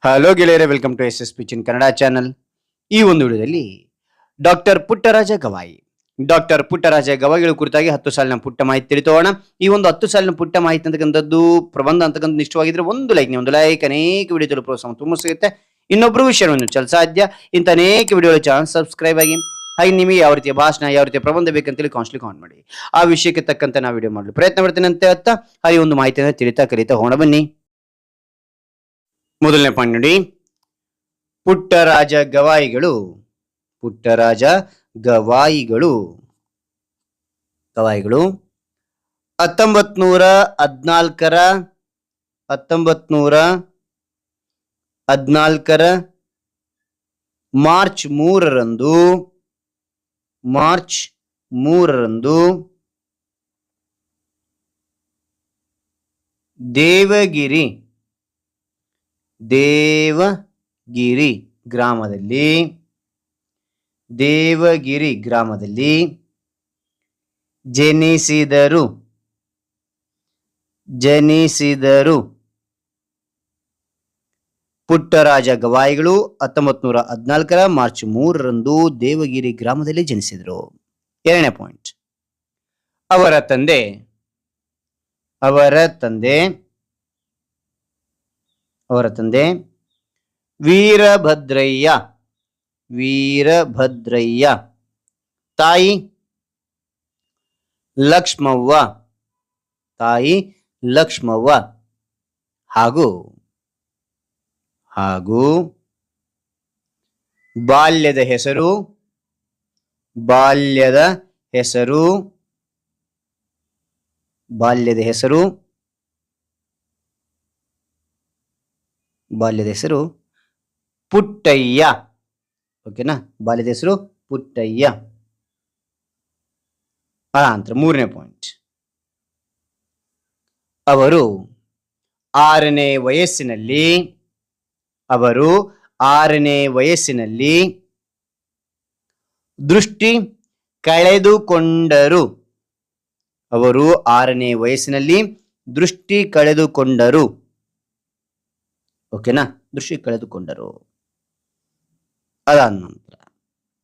Hello ಗೆಳೆಯರೆ, welcome to S S ಪಿಚಿನ್ Kannada channel. ಈ ಒಂದು ವಿಡಿಯೋದಲ್ಲಿ ಡಾಕ್ಟರ್ ಪುಟ್ಟರಾಜ ಗವಾಯಿ ಗವಾಯಿಗಳ ಕುರಿತಾಗಿ 10 ಸಾಲಿನ ಪುಟ್ಟ ಮಾಹಿತಿ ತಿಳಿತೋಣ. ಈ ಒಂದು 10 ಸಾಲಿನ ಪುಟ್ಟ ಮಾಹಿತಿ ಅಂತಕ್ಕಂಥದ್ದು ಪ್ರಬಂಧ ಅಂತಕ್ಕಂಥ ಇಷ್ಟವಾಗಿದ್ರೆ ಒಂದು ಲೈಕ್ ಅನೇಕ ವಿಡಿಯೋ ಪ್ರೋತ್ಸಾಹ ತುಂಬ ಸಿಗುತ್ತೆ. ಇನ್ನೊಬ್ರು ವಿಷಯವನ್ನು ಚಲ ಸಾಧ್ಯ. ಇಂಥ ಅನೇಕ ವಿಡಿಯೋ ಚಾನಲ್ ಸಬ್ಸ್ಕ್ರೈಬ್ ಆಗಿ. ಹಾಗೆ ನಿಮಗೆ ಯಾವ ರೀತಿಯ ಭಾಷಣ, ಯಾವ ರೀತಿಯ ಪ್ರಬಂಧ ಬೇಕಂತೇಳಿ ಕಾಮೆಂಟ್ ಮಾಡಿ. ಆ ವಿಷಯಕ್ಕೆ ತಕ್ಕಂತೆ ನಾವು ವಿಡಿಯೋ ಮಾಡಲು ಪ್ರಯತ್ನ ಪಡ್ತೇನೆ ಅಂತ ಹೇಳ್ತಾ ಹಾಗೆ ಒಂದು ಮಾಹಿತಿಯನ್ನು ಕಲಿತಾ ಹೋಗೋಣ ಬನ್ನಿ. ಮೊದಲನೇ ಪಾಯಿಂಟ್ ನೋಡಿ, ಪುಟ್ಟರಾಜ ಗವಾಯಿಗಳು 1914 ಮಾರ್ಚ್ 3ರಂದು ದೇವಗಿರಿ ಗ್ರಾಮದಲ್ಲಿ ಜನಿಸಿದರು. ಪುಟ್ಟರಾಜ ಗವಾಯಿಗಳು 1914 ಮಾರ್ಚ್ 3ರಂದು ದೇವಗಿರಿ ಗ್ರಾಮದಲ್ಲಿ ಜನಿಸಿದರು. ಎರಡನೇ ಪಾಯಿಂಟ್, ಅವರ ತಂದೆ ವೀರಭದ್ರಯ್ಯ, ತಾಯಿ ಲಕ್ಷ್ಮವ್ವ ಹಾಗೂ ಬಾಲ್ಯದ ಹೆಸರು ಪುಟ್ಟಯ್ಯ. ಓಕೆನಾ, ಬಾಲ್ಯದ ಹೆಸರು ಪುಟ್ಟಯ್ಯ. ನಂತರ ಮೂರನೇ ಪಾಯಿಂಟ್, ಅವರು ಆರನೇ ವಯಸ್ಸಿನಲ್ಲಿ ದೃಷ್ಟಿ ಕಳೆದುಕೊಂಡರು. ಓಕೆನಾ, ದೃಷ್ಟಿ ಕಳೆದುಕೊಂಡರು. ಅದಾದ ನಂತರ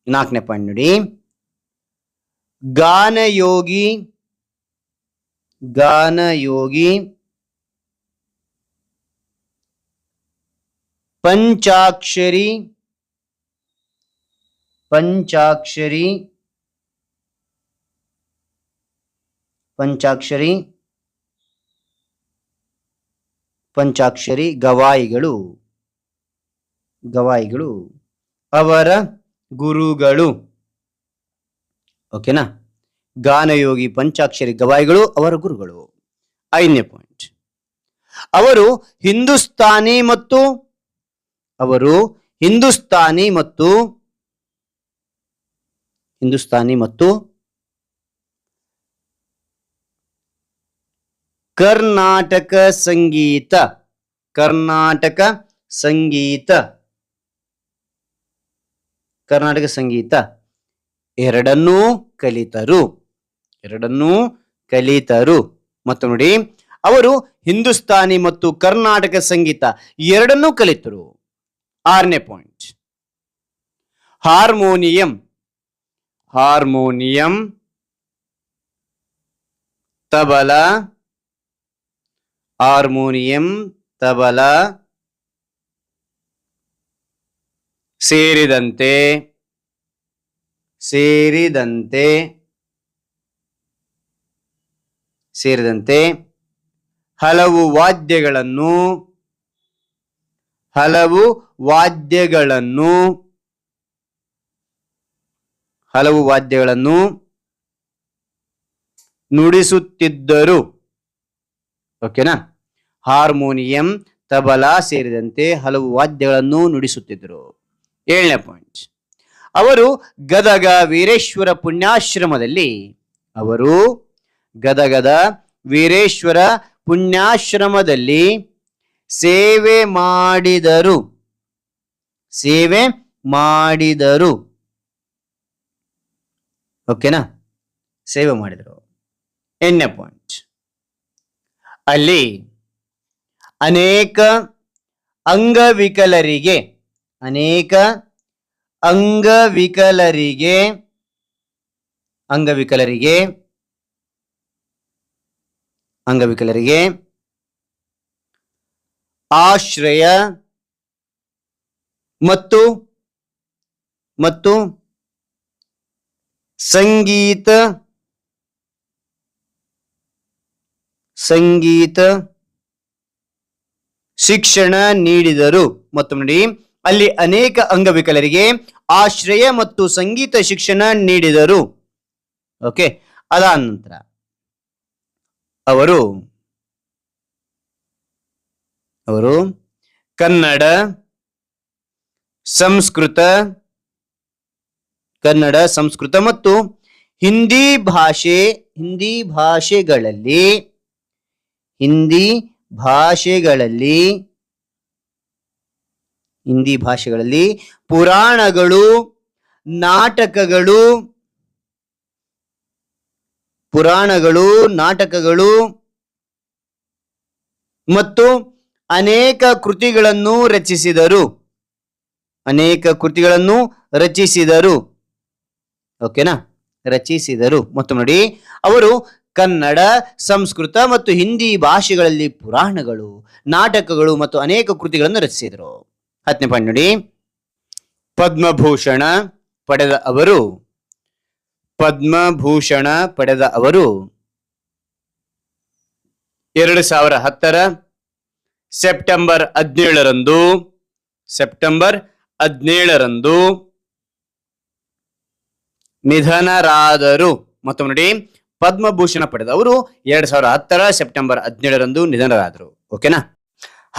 ನಾಲ್ಕನೇ ಪಾಯಿಂಟ್ ನೋಡಿ, ಗಾನಯೋಗಿ ಪಂಚಾಕ್ಷರಿ ಗವಾಯಿಗಳು ಅವರ ಗುರುಗಳು. ಓಕೆನಾ, ಗಾನಯೋಗಿ ಪಂಚಾಕ್ಷರಿ ಗವಾಯಿಗಳು ಅವರ ಗುರುಗಳು. ಐದನೇ ಪಾಯಿಂಟ್, ಅವರು ಹಿಂದೂಸ್ತಾನಿ ಮತ್ತು ಕರ್ನಾಟಕ ಸಂಗೀತ ಎರಡನ್ನೂ ಕಲಿತರು. ಮತ್ತು ನೋಡಿ, ಅವರು ಹಿಂದೂಸ್ತಾನಿ ಮತ್ತು ಕರ್ನಾಟಕ ಸಂಗೀತ ಎರಡನ್ನೂ ಕಲಿತರು. ಆರನೇ ಪಾಯಿಂಟ್, ಹಾರ್ಮೋನಿಯಂ ತಬಲಾ ಸೇರಿದಂತೆ ಹಲವು ವಾದ್ಯಗಳನ್ನು ನುಡಿಸುತ್ತಿದ್ದರು. ಓಕೆನಾ, ಹಾರ್ಮೋನಿಯಂ, ತಬಲಾ ಸೇರಿದಂತೆ ಹಲವು ವಾದ್ಯಗಳನ್ನು ನುಡಿಸುತ್ತಿದ್ದರು. ಏಳನೇ ಪಾಯಿಂಟ್, ಅವರು ಗದಗ ವೀರೇಶ್ವರ ಪುಣ್ಯಾಶ್ರಮದಲ್ಲಿ ಸೇವೆ ಮಾಡಿದರು. ಓಕೆನಾ, ಸೇವೆ ಮಾಡಿದರು. ಎಂಟನೇ ಪಾಯಿಂಟ್, ಅಲ್ಲಿ ಅನೇಕ ಅಂಗವಿಕಲರಿಗೆ, ಅನೇಕ ಅಂಗವಿಕಲರಿಗೆ ಅಂಗವಿಕಲರಿಗೆ ಅಂಗವಿಕಲರಿಗೆ ಆಶ್ರಯ ಮತ್ತು ಮತ್ತು ಸಂಗೀತ ಶಿಕ್ಷಣ ನೀಡಿದರು. ಮತ್ತು ನೋಡಿ, ಅಲ್ಲಿ ಅನೇಕ ಅಂಗವಿಕಲರಿಗೆ ಆಶ್ರಯ ಮತ್ತು ಸಂಗೀತ ಶಿಕ್ಷಣ ನೀಡಿದರು. ಓಕೆ, ಅದಾದ ನಂತರ ಅವರು ಕನ್ನಡ, ಸಂಸ್ಕೃತ ಮತ್ತು ಹಿಂದಿ ಭಾಷೆಗಳಲ್ಲಿ ಪುರಾಣಗಳು, ನಾಟಕಗಳು ಮತ್ತು ಅನೇಕ ಕೃತಿಗಳನ್ನು ರಚಿಸಿದರು. ಓಕೆನಾ, ರಚಿಸಿದರು. ಮತ್ತು ನೋಡಿ, ಅವರು ಕನ್ನಡ, ಸಂಸ್ಕೃತ ಮತ್ತು ಹಿಂದಿ ಭಾಷೆಗಳಲ್ಲಿ ಪುರಾಣಗಳು, ನಾಟಕಗಳು ಮತ್ತು ಅನೇಕ ಕೃತಿಗಳನ್ನು ರಚಿಸಿದರು. 10ನೇ ಪಾಯಿಂಟ್ ನೋಡಿ, ಪದ್ಮಭೂಷಣ ಪಡೆದ ಅವರು 2010 ಸೆಪ್ಟೆಂಬರ್ 17ರಂದು ನಿಧನರಾದರು. ಮತ್ತು ನೋಡಿ, ಪದ್ಮಭೂಷಣ ಪಡೆದವರು 2010 ಸೆಪ್ಟೆಂಬರ್ 17ರಂದು ನಿಧನರಾದರು. ಓಕೆನಾ?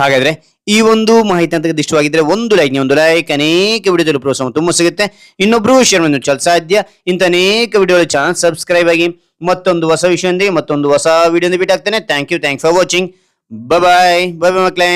ಹಾಗಾದ್ರೆ ಈ ಒಂದು ಮಾಹಿತಿ ಅಂತ ಇಷ್ಟವಾಗಿದ್ರೆ ಒಂದು ಲೈಕ್, ಅನೇಕ ವಿಡಿಯೋದಲ್ಲಿ ಪ್ರೋತ್ಸಾಹ ತುಂಬಾ ಸಿಗುತ್ತೆ. ಇನ್ನೊಬ್ರು ಶೇರ್ ಮಾಡಿ ಸಾಧ್ಯ. ಇಂಥ ಅನೇಕ ವಿಡಿಯೋ ಚಾನಲ್ ಸಬ್ಸ್ಕ್ರೈಬ್ ಆಗಿ ಮತ್ತೊಂದು ಹೊಸ ವಿಷಯದೊಂದಿಗೆ ಮತ್ತೊಂದು ಹೊಸ ವಿಡಿಯೋದಿಂದ ಭೇಟಿ ಆಗ್ತೇನೆ. Thank you for watching. Bye ಮಕ್ಕಳೇ.